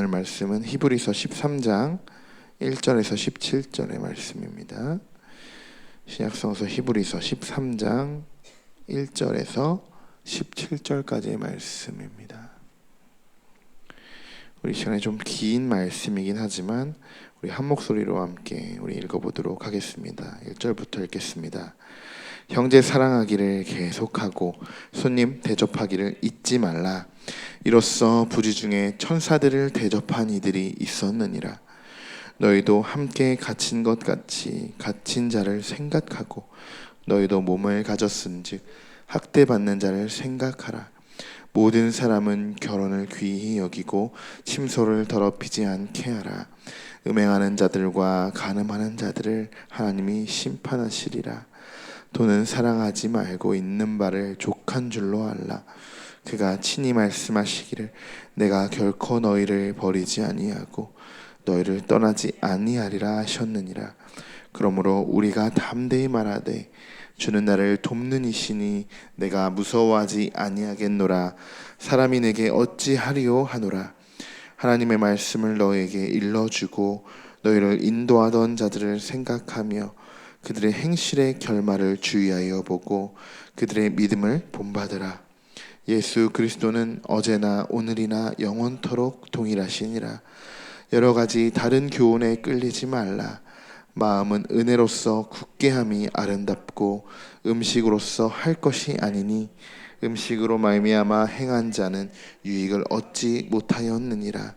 나눌 말씀은 히브리서 13장 1절에서 17절의 말씀입니다. 신약성서 히브리서 13장 1절에서 17절까지의 말씀입니다. 우리 시간에 좀 긴 말씀이긴 하지만 우리 한 목소리로 함께 우리 읽어보도록 하겠습니다. 1절부터 읽겠습니다. 형제 사랑하기를 계속하고 손님 대접하기를 잊지 말라. 이로써 부지 중에 천사들을 대접한 이들이 있었느니라. 너희도 함께 갇힌 것 같이 갇힌 자를 생각하고 너희도 몸을 가졌은즉 학대받는 자를 생각하라. 모든 사람은 결혼을 귀히 여기고 침소를 더럽히지 않게 하라. 음행하는 자들과 간음하는 자들을 하나님이 심판하시리라. 돈은 사랑하지 말고 있는 바를 족한 줄로 알라. 그가 친히 말씀하시기를 내가 결코 너희를 버리지 아니하고 너희를 떠나지 아니하리라 하셨느니라. 그러므로 우리가 담대히 말하되 주는 나를 돕는 이시니 내가 무서워하지 아니하겠노라. 사람이 내게 어찌하리요 하노라. 하나님의 말씀을 너에게 일러주고 너희를 인도하던 자들을 생각하며 그들의 행실의 결말을 주의하여 보고 그들의 믿음을 본받으라. 예수 그리스도는 어제나 오늘이나 영원토록 동일하시니라. 여러 가지 다른 교훈에 끌리지 말라. 마음은 은혜로서 굳게함이 아름답고 음식으로서 할 것이 아니니 음식으로 말미암아 행한 자는 유익을 얻지 못하였느니라.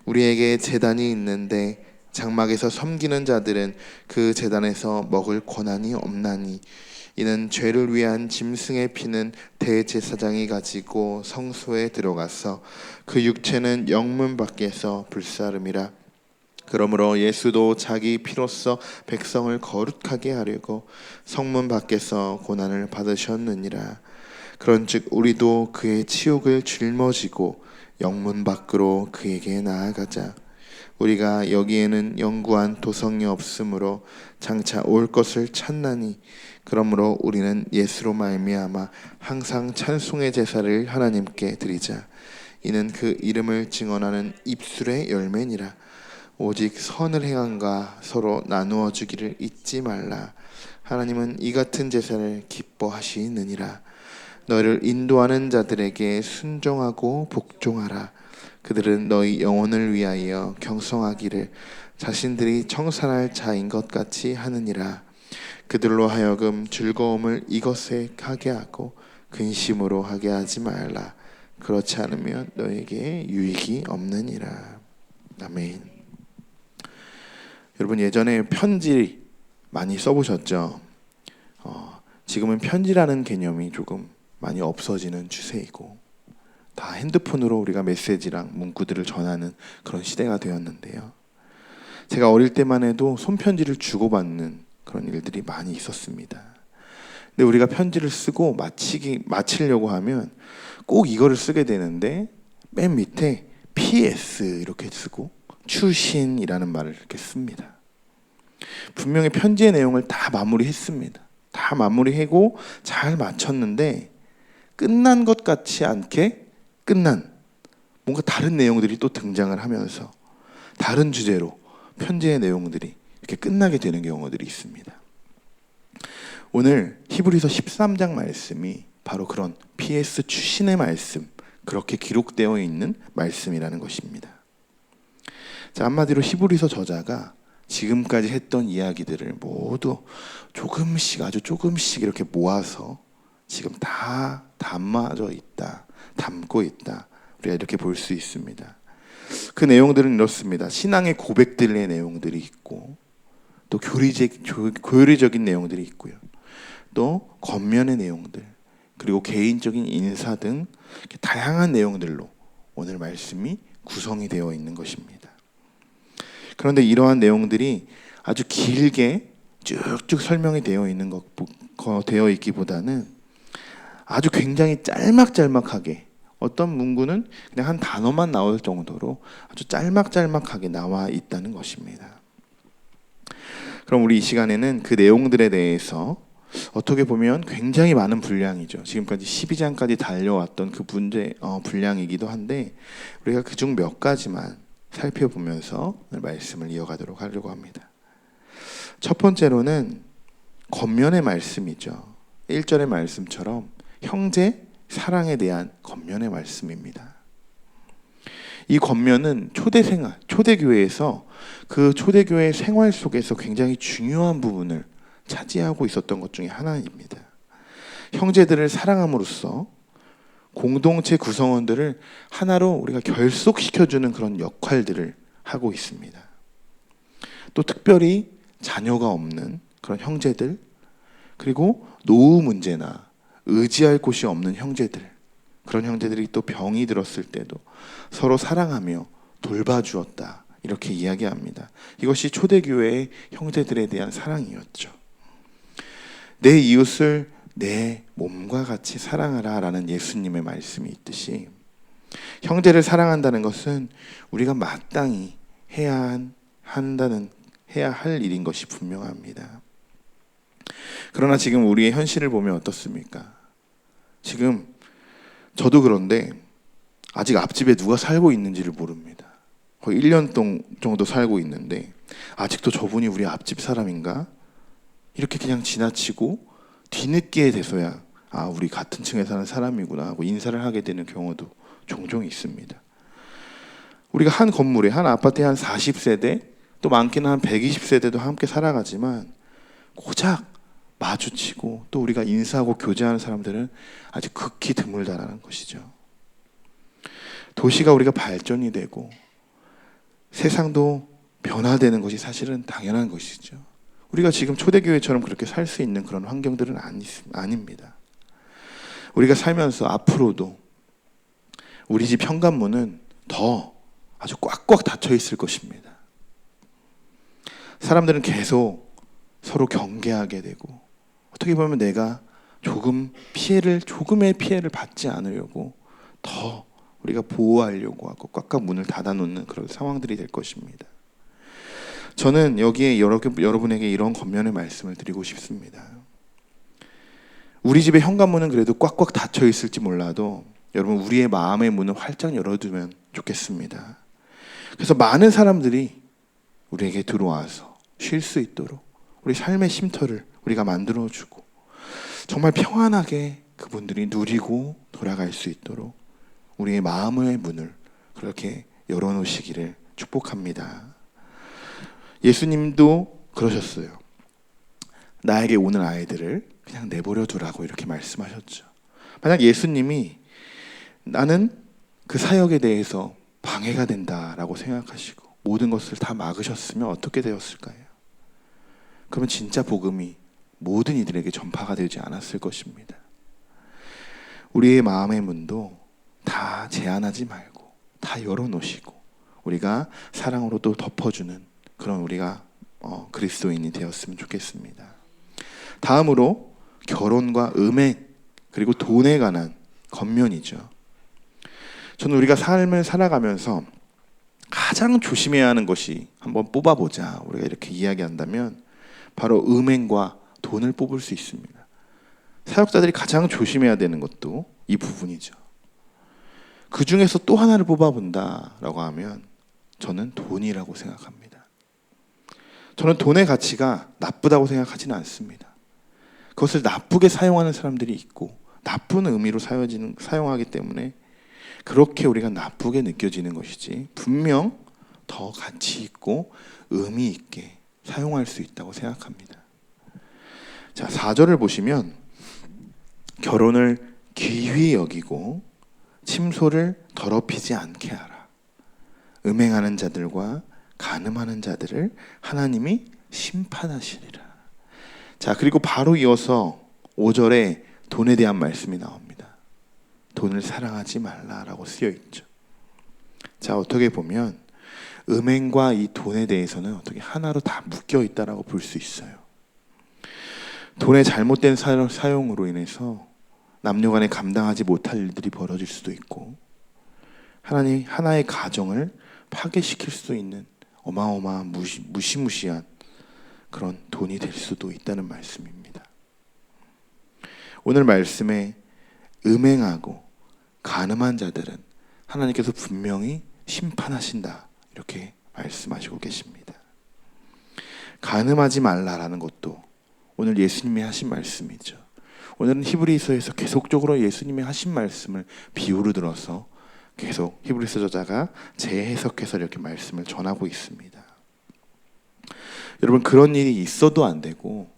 우리에게 제단이 있는데 장막에서 섬기는 자들은 그 제단에서 먹을 권한이 없나니 이는 죄를 위한 짐승의 피는 대제사장이 가지고 성소에 들어가서 그 육체는 영문 밖에서 불사름이라. 그러므로 예수도 자기 피로써 백성을 거룩하게 하려고 성문 밖에서 고난을 받으셨느니라. 그런즉 우리도 그의 치욕을 짊어지고 영문 밖으로 그에게 나아가자. 우리가 여기에는 영구한 도성이 없으므로 장차 올 것을 찾나니 그러므로 우리는 예수로 말미암아 항상 찬송의 제사를 하나님께 드리자. 이는 그 이름을 증언하는 입술의 열매니라. 오직 선을 행함과 서로 나누어 주기를 잊지 말라. 하나님은 이 같은 제사를 기뻐하시느니라. 너희를 인도하는 자들에게 순종하고 복종하라. 그들은 너희 영혼을 위하여 경성하기를 자신들이 청산할 자인 것 같이 하느니라. 그들로 하여금 즐거움을 이것에 하게 하고 근심으로 하게 하지 말라. 그렇지 않으면 너에게 유익이 없느니라. 아멘. 여러분 예전에 편지 많이 써보셨죠? 지금은 편지라는 개념이 조금 많이 없어지는 추세이고 다 핸드폰으로 우리가 메시지랑 문구들을 전하는 그런 시대가 되었는데요. 제가 어릴 때만 해도 손편지를 주고받는 그런 일들이 많이 있었습니다. 근데 우리가 편지를 쓰고 마치려고 하면 꼭 이거를 쓰게 되는데 맨 밑에 PS 이렇게 쓰고 추신이라는 말을 이렇게 씁니다. 분명히 편지의 내용을 다 마무리했습니다. 다 마무리하고 잘 마쳤는데 끝난 것 같지 않게 끝난 뭔가 다른 내용들이 또 등장을 하면서 다른 주제로 편지의 내용들이 이렇게 끝나게 되는 경우들이 있습니다. 오늘 히브리서 13장 말씀이 바로 그런 PS 추신의 말씀, 그렇게 기록되어 있는 말씀이라는 것입니다. 자, 한마디로 히브리서 저자가 지금까지 했던 이야기들을 모두 조금씩 아주 조금씩 이렇게 모아서 지금 다 담고 있다. 우리가 이렇게 볼 수 있습니다. 그 내용들은 이렇습니다. 신앙의 고백들의 내용들이 있고 또 교리적인 내용들이 있고요. 또 겉면의 내용들 그리고 개인적인 인사 등 다양한 내용들로 오늘 말씀이 구성이 되어 있는 것입니다. 그런데 이러한 내용들이 아주 길게 쭉쭉 설명이 되어 있기보다는 아주 굉장히 짤막짤막하게 어떤 문구는 그냥 한 단어만 나올 정도로 아주 짤막짤막하게 나와 있다는 것입니다. 그럼 우리 이 시간에는 그 내용들에 대해서 어떻게 보면 굉장히 많은 분량이죠. 지금까지 12장까지 달려왔던 그 분량이기도 한데 우리가 그중 몇 가지만 살펴보면서 오늘 말씀을 이어가도록 하려고 합니다. 첫 번째로는 겉면의 말씀이죠. 1절의 말씀처럼 형제 사랑에 대한 겉면의 말씀입니다. 이 겉면은 초대교회에서 그 초대교회 생활 속에서 굉장히 중요한 부분을 차지하고 있었던 것 중에 하나입니다. 형제들을 사랑함으로써 공동체 구성원들을 하나로 우리가 결속시켜주는 그런 역할들을 하고 있습니다. 또 특별히 자녀가 없는 그런 형제들, 그리고 노후 문제나 의지할 곳이 없는 형제들, 그런 형제들이 또 병이 들었을 때도 서로 사랑하며 돌봐주었다, 이렇게 이야기합니다. 이것이 초대교회의 형제들에 대한 사랑이었죠. 내 이웃을 내 몸과 같이 사랑하라 라는 예수님의 말씀이 있듯이 형제를 사랑한다는 것은 우리가 마땅히 해야 할 일인 것이 분명합니다. 그러나 지금 우리의 현실을 보면 어떻습니까? 지금 저도 그런데 아직 앞집에 누가 살고 있는지를 모릅니다. 거의 1년 정도 살고 있는데 아직도 저분이 우리 앞집 사람인가? 이렇게 그냥 지나치고 뒤늦게 돼서야 우리 같은 층에 사는 사람이구나 하고 인사를 하게 되는 경우도 종종 있습니다. 우리가 한 건물에, 한 아파트에 한 40세대, 또 많게는 한 120세대도 함께 살아가지만 고작 마주치고 또 우리가 인사하고 교제하는 사람들은 아주 극히 드물다라는 것이죠. 도시가 우리가 발전이 되고 세상도 변화되는 것이 사실은 당연한 것이죠. 우리가 지금 초대교회처럼 그렇게 살 수 있는 그런 환경들은 아닙니다. 우리가 살면서 앞으로도 우리 집 현관문은 더 아주 꽉꽉 닫혀 있을 것입니다. 사람들은 계속 서로 경계하게 되고, 어떻게 보면 내가 조금의 피해를 받지 않으려고 더 우리가 보호하려고 하고 꽉꽉 문을 닫아놓는 그런 상황들이 될 것입니다. 저는 여기에 여러분에게 이런 겉면의 말씀을 드리고 싶습니다. 우리 집의 현관문은 그래도 꽉꽉 닫혀 있을지 몰라도 여러분, 우리의 마음의 문을 활짝 열어두면 좋겠습니다. 그래서 많은 사람들이 우리에게 들어와서 쉴 수 있도록 우리 삶의 쉼터를 우리가 만들어주고 정말 평안하게 그분들이 누리고 돌아갈 수 있도록 우리의 마음의 문을 그렇게 열어놓으시기를 축복합니다. 예수님도 그러셨어요. 나에게 오는 아이들을 그냥 내버려 두라고 이렇게 말씀하셨죠. 만약 예수님이 나는 그 사역에 대해서 방해가 된다라고 생각하시고 모든 것을 다 막으셨으면 어떻게 되었을까요? 그러면 진짜 복음이 모든 이들에게 전파가 되지 않았을 것입니다. 우리의 마음의 문도 다 제한하지 말고 다 열어놓으시고 우리가 사랑으로 또 덮어주는 그런 우리가 그리스도인이 되었으면 좋겠습니다. 다음으로 결혼과 음행 그리고 돈에 관한 겉면이죠. 저는 우리가 삶을 살아가면서 가장 조심해야 하는 것이, 한번 뽑아보자 우리가 이렇게 이야기한다면 바로 음행과 돈을 뽑을 수 있습니다. 사역자들이 가장 조심해야 되는 것도 이 부분이죠. 그 중에서 또 하나를 뽑아본다라고 하면 저는 돈이라고 생각합니다. 저는 돈의 가치가 나쁘다고 생각하지는 않습니다. 그것을 나쁘게 사용하는 사람들이 있고 나쁜 의미로 사용하기 때문에 그렇게 우리가 나쁘게 느껴지는 것이지, 분명 더 가치 있고 의미 있게 사용할 수 있다고 생각합니다. 자, 4절을 보시면 결혼을 귀히 여기고 침소를 더럽히지 않게 하라. 음행하는 자들과 간음하는 자들을 하나님이 심판하시리라. 자, 그리고 바로 이어서 5절에 돈에 대한 말씀이 나옵니다. 돈을 사랑하지 말라라고 쓰여 있죠. 자, 어떻게 보면 음행과 이 돈에 대해서는 어떻게 하나로 다 묶여 있다라고 볼 수 있어요. 돈의 잘못된 사용으로 인해서 남녀 간에 감당하지 못할 일들이 벌어질 수도 있고 하나의 가정을 파괴시킬 수도 있는 어마어마한 무시무시한 그런 돈이 될 수도 있다는 말씀입니다. 오늘 말씀에 음행하고 간음한 자들은 하나님께서 분명히 심판하신다 이렇게 말씀하시고 계십니다. 간음하지 말라라는 것도 오늘 예수님이 하신 말씀이죠. 오늘은 히브리서에서 계속적으로 예수님이 하신 말씀을 비유로 들어서 계속 히브리서 저자가 재해석해서 이렇게 말씀을 전하고 있습니다. 여러분, 그런 일이 있어도 안 되고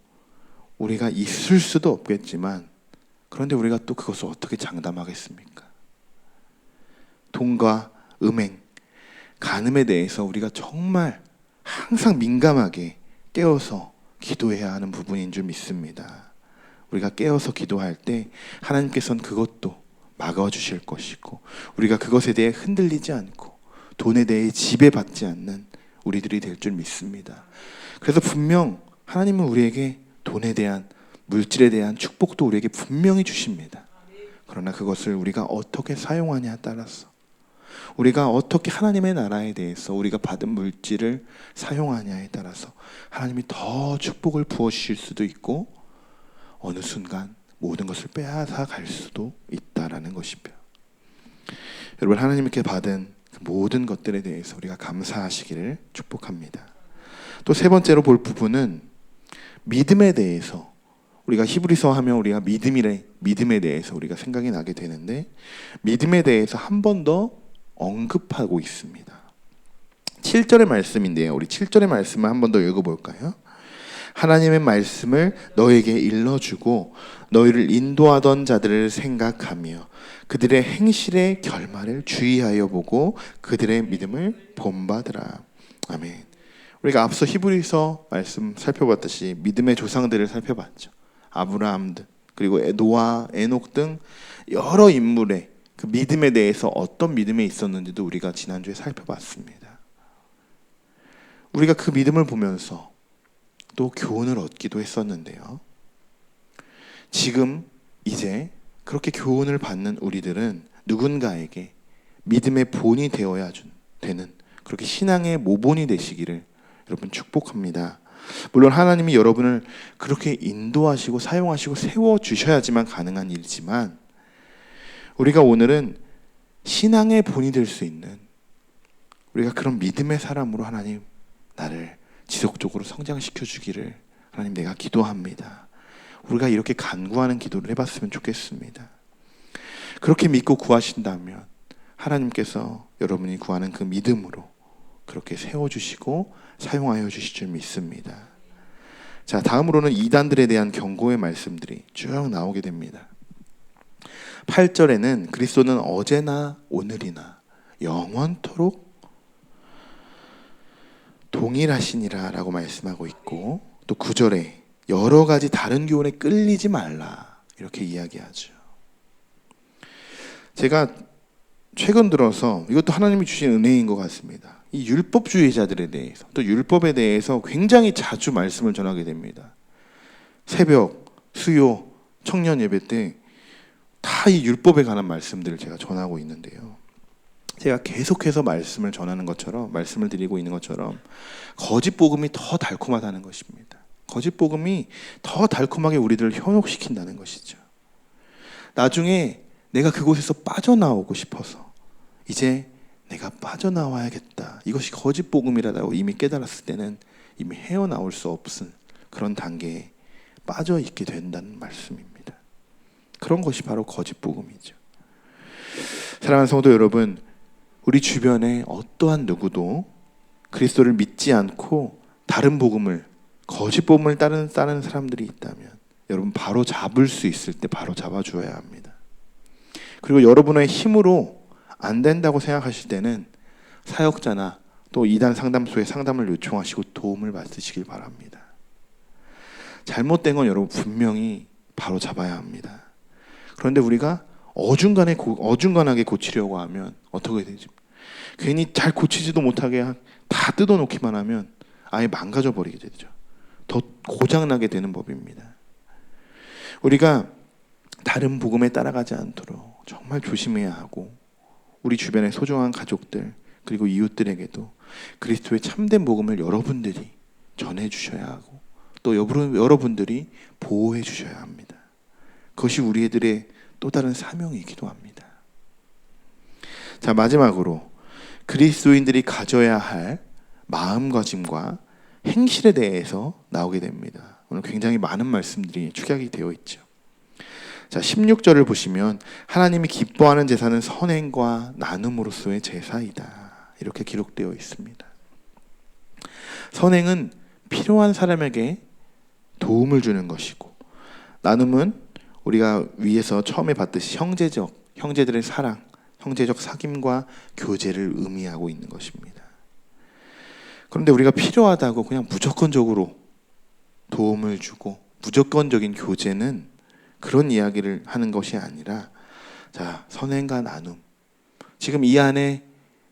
우리가 있을 수도 없겠지만, 그런데 우리가 또 그것을 어떻게 장담하겠습니까? 돈과 음행, 간음에 대해서 우리가 정말 항상 민감하게 깨어서 기도해야 하는 부분인 줄 믿습니다. 우리가 깨어서 기도할 때 하나님께서는 그것도 막아주실 것이고, 우리가 그것에 대해 흔들리지 않고 돈에 대해 지배받지 않는 우리들이 될 줄 믿습니다. 그래서 분명 하나님은 우리에게 돈에 대한, 물질에 대한 축복도 우리에게 분명히 주십니다. 그러나 그것을 우리가 어떻게 사용하냐에 따라서, 우리가 어떻게 하나님의 나라에 대해서 우리가 받은 물질을 사용하냐에 따라서 하나님이 더 축복을 부어주실 수도 있고, 어느 순간 모든 것을 빼앗아 갈 수도 있다라는 것이죠. 여러분, 하나님께 받은 모든 것들에 대해서 우리가 감사하시기를 축복합니다. 또 세 번째로 볼 부분은 믿음에 대해서, 우리가 히브리서 하면 우리가 믿음에 대해서 우리가 생각이 나게 되는데, 믿음에 대해서 한 번 더 언급하고 있습니다. 7절의 말씀인데요. 우리 7절의 말씀을 한 번 더 읽어볼까요? 하나님의 말씀을 너에게 일러주고 너희를 인도하던 자들을 생각하며 그들의 행실의 결말을 주의하여 보고 그들의 믿음을 본받으라. 아멘. 우리가 앞서 히브리서 말씀 살펴봤듯이 믿음의 조상들을 살펴봤죠. 아브라함 그리고 노아, 에녹 등 여러 인물의 그 믿음에 대해서 어떤 믿음에 있었는지도 우리가 지난주에 살펴봤습니다. 우리가 그 믿음을 보면서 또 교훈을 얻기도 했었는데요. 지금 이제 그렇게 교훈을 받는 우리들은 누군가에게 믿음의 본이 되어야 되는, 그렇게 신앙의 모본이 되시기를 여러분 축복합니다. 물론 하나님이 여러분을 그렇게 인도하시고 사용하시고 세워주셔야지만 가능한 일이지만, 우리가 오늘은 신앙의 본이 될 수 있는, 우리가 그런 믿음의 사람으로 하나님 나를 지속적으로 성장시켜 주기를 하나님 내가 기도합니다. 우리가 이렇게 간구하는 기도를 해봤으면 좋겠습니다. 그렇게 믿고 구하신다면 하나님께서 여러분이 구하는 그 믿음으로 그렇게 세워주시고 사용하여 주실 줄 믿습니다. 자, 다음으로는 이단들에 대한 경고의 말씀들이 쭉 나오게 됩니다. 8절에는 그리스도는 어제나 오늘이나 영원토록 동일하시니라 라고 말씀하고 있고, 또 9절에 여러 가지 다른 교훈에 끌리지 말라 이렇게 이야기하죠. 제가 최근 들어서, 이것도 하나님이 주신 은혜인 것 같습니다, 이 율법주의자들에 대해서, 또 율법에 대해서 굉장히 자주 말씀을 전하게 됩니다. 새벽, 수요, 청년 예배 때 다 이 율법에 관한 말씀들을 제가 전하고 있는데요. 제가 계속해서 말씀을 전하는 것처럼, 말씀을 드리고 있는 것처럼 거짓 복음이 더 달콤하다는 것입니다. 거짓 복음이 더 달콤하게 우리들을 현혹시킨다는 것이죠. 나중에 내가 그곳에서 빠져나오고 싶어서 이제 내가 빠져나와야겠다, 이것이 거짓 복음이라고 이미 깨달았을 때는 이미 헤어나올 수 없은 그런 단계에 빠져 있게 된다는 말씀입니다. 그런 것이 바로 거짓 복음이죠. 사랑하는 성도 여러분, 우리 주변에 어떠한 누구도 그리스도를 믿지 않고 다른 복음을, 거짓 복음을 따르는 사람들이 있다면 여러분 바로 잡을 수 있을 때 바로 잡아줘야 합니다. 그리고 여러분의 힘으로 안 된다고 생각하실 때는 사역자나 또 이단 상담소에 상담을 요청하시고 도움을 받으시길 바랍니다. 잘못된 건 여러분 분명히 바로 잡아야 합니다. 그런데 우리가 어중간하게 고치려고 하면 어떻게 되지? 괜히 잘 고치지도 못하게 다 뜯어놓기만 하면 아예 망가져 버리게 되죠. 더 고장나게 되는 법입니다. 우리가 다른 복음에 따라가지 않도록 정말 조심해야 하고, 우리 주변의 소중한 가족들 그리고 이웃들에게도 그리스도의 참된 복음을 여러분들이 전해주셔야 하고, 또 여러분들이 보호해 주셔야 합니다. 그것이 우리들의 또 다른 사명이기도 합니다. 자, 마지막으로 그리스도인들이 가져야 할 마음가짐과 행실에 대해서 나오게 됩니다. 오늘 굉장히 많은 말씀들이 축약이 되어 있죠. 자, 16절을 보시면 하나님이 기뻐하는 제사는 선행과 나눔으로서의 제사이다. 이렇게 기록되어 있습니다. 선행은 필요한 사람에게 도움을 주는 것이고, 나눔은 우리가 위에서 처음에 봤듯이 형제들의 사랑, 형제적 사귐과 교제를 의미하고 있는 것입니다. 그런데 우리가 필요하다고 그냥 무조건적으로 도움을 주고 무조건적인 교제는 그런 이야기를 하는 것이 아니라, 자, 선행과 나눔. 지금 이 안에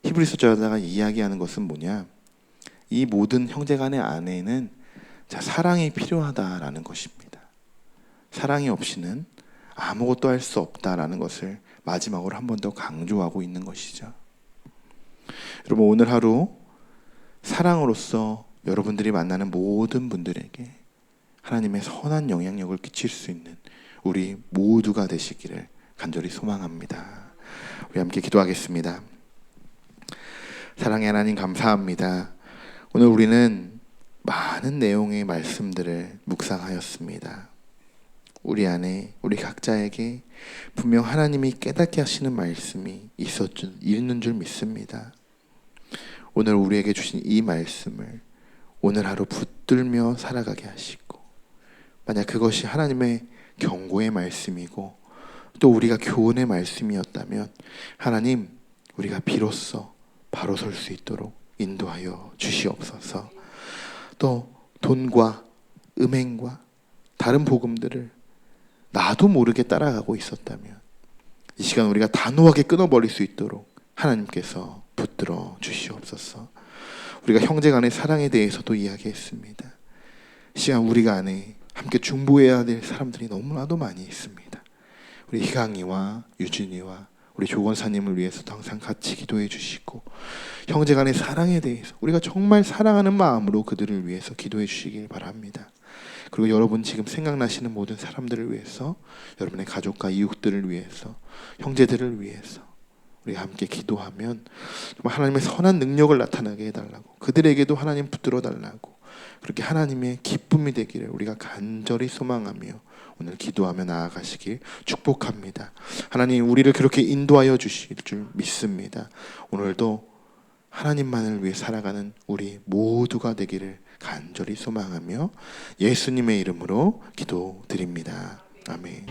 히브리서 저자가 이야기하는 것은 뭐냐? 이 모든 형제간의 안에는 자, 사랑이 필요하다라는 것입니다. 사랑이 없이는 아무것도 할 수 없다라는 것을 마지막으로 한 번 더 강조하고 있는 것이죠. 여러분, 오늘 하루 사랑으로서 여러분들이 만나는 모든 분들에게 하나님의 선한 영향력을 끼칠 수 있는 우리 모두가 되시기를 간절히 소망합니다. 우리 함께 기도하겠습니다. 사랑의 하나님, 감사합니다. 오늘 우리는 많은 내용의 말씀들을 묵상하였습니다. 우리 안에 우리 각자에게 분명 하나님이 깨닫게 하시는 말씀이 있는 줄 믿습니다. 오늘 우리에게 주신 이 말씀을 오늘 하루 붙들며 살아가게 하시고, 만약 그것이 하나님의 경고의 말씀이고 또 우리가 교훈의 말씀이었다면 하나님, 우리가 비로소 바로 설 수 있도록 인도하여 주시옵소서. 또 돈과 음행과 다른 복음들을 나도 모르게 따라가고 있었다면 이 시간 우리가 단호하게 끊어버릴 수 있도록 하나님께서 붙들어 주시옵소서. 우리가 형제간의 사랑에 대해서도 이야기했습니다. 이 시간 우리가 안에 함께 중보해야 될 사람들이 너무나도 많이 있습니다. 우리 희강이와 유진이와 우리 조건사님을 위해서도 항상 같이 기도해 주시고, 형제간의 사랑에 대해서 우리가 정말 사랑하는 마음으로 그들을 위해서 기도해 주시길 바랍니다. 그리고 여러분 지금 생각나시는 모든 사람들을 위해서, 여러분의 가족과 이웃들을 위해서, 형제들을 위해서 우리가 함께 기도하면 정말 하나님의 선한 능력을 나타나게 해달라고, 그들에게도 하나님 붙들어 달라고, 그렇게 하나님의 기쁨이 되기를 우리가 간절히 소망하며 오늘 기도하며 나아가시길 축복합니다. 하나님, 우리를 그렇게 인도하여 주실 줄 믿습니다. 오늘도 하나님만을 위해 살아가는 우리 모두가 되기를 간절히 소망하며 예수님의 이름으로 기도드립니다. 아멘.